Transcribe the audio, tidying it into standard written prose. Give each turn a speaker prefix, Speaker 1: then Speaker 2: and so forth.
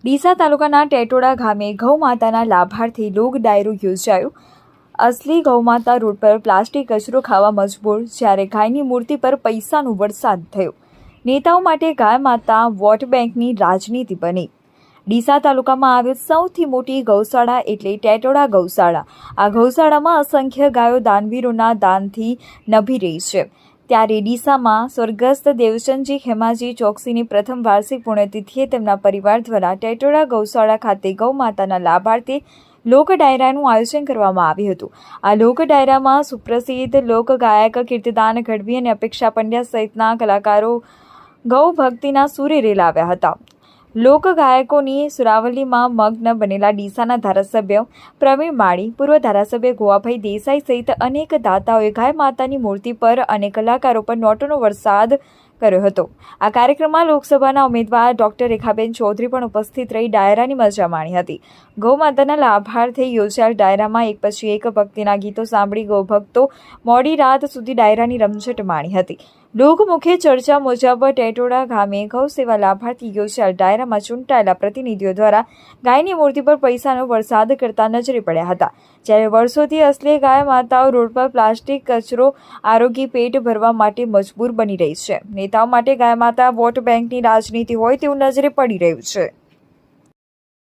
Speaker 1: ડીસા તાલુકાના ટેટોડા ગામે ગૌમાતાના લાભાર્થી લોક ડાયરો યોજાયો। અસલી ગૌમાતા રોડ પર પ્લાસ્ટિક કચરો ખાવા મજબૂર, જ્યારે ગાયની મૂર્તિ પર પૈસાનો વરસાદ થયો। નેતાઓ માટે ગાય માતા વોટ બેંકની રાજનીતિ બની। ડીસા તાલુકામાં આવેલ સૌથી મોટી ગૌશાળા એટલે ટેટોડા ગૌશાળા। આ ગૌશાળામાં અસંખ્ય ગાયો દાનવીરોના દાનથી નભી રહી છે। ત્યારે ડીસામાં સ્વર્ગસ્થ દેવચંદજી ખેમાજી ચોકસીની પ્રથમ વાર્ષિક પુણ્યતિથિએ તેમના પરિવાર દ્વારા ટેટોડા ગૌશાળા ખાતે ગૌ માતાના લાભાર્થે લોક ડાયરાનું આયોજન કરવામાં આવ્યું હતું। આ લોક ડાયરામાં સુપ્રસિદ્ધ લોક ગાયક કીર્તિદાન ગઢવી અને અપેક્ષા પંડ્યા સહિતના કલાકારો ગૌ ભક્તિના સૂરે રેલાવ્યા હતા। લોક ગાયકોની સુરાવલીમાં મગ્ન બનેલા ડીસાના ધારાસભ્ય પ્રવીણ માળી, પૂર્વ ધારાસભ્ય ગોવાભાઈ દેસાઈ સહિત અનેક દાતાઓએ ગાય માતાની મૂર્તિ પર અને કલાકારો પર નોટોનો વરસાદ કર્યો હતો। આ કાર્યક્રમમાં લોકસભાના ઉમેદવાર ડોક્ટર રેખાબેન ચૌધરી પણ ઉપસ્થિત રહી ડાયરાની મજા માણી હતી। ગૌ માતાના લાભાર્થે યોજાયેલ ડાયરામાં એક પછી એક ભક્તિના ગીતો સાંભળી ગૌભક્તો મોડી રાત સુધી ડાયરાની રમઝટ માણી હતી। લોકમુખે ચર્ચા મુજબ ટેટોડા ગામે ગૌ સેવા લાભાર્થી યોજાયેલ ડાયરામાં ચૂંટાયેલા પ્રતિનિધિઓ દ્વારા ગાયની મૂર્તિ પર પૈસાનો વરસાદ કરતા નજરે પડ્યા હતા। જ્યારે વર્ષોથી અસલી ગાય માતાઓ રોડ પર પ્લાસ્ટિક કચરો આરોગી પેટ ભરવા માટે મજબૂર બની રહી છે। નેતાઓ માટે ગાય માતા વોટ બેંકની રાજનીતિ હોય તેવું નજરે પડી રહ્યું છે।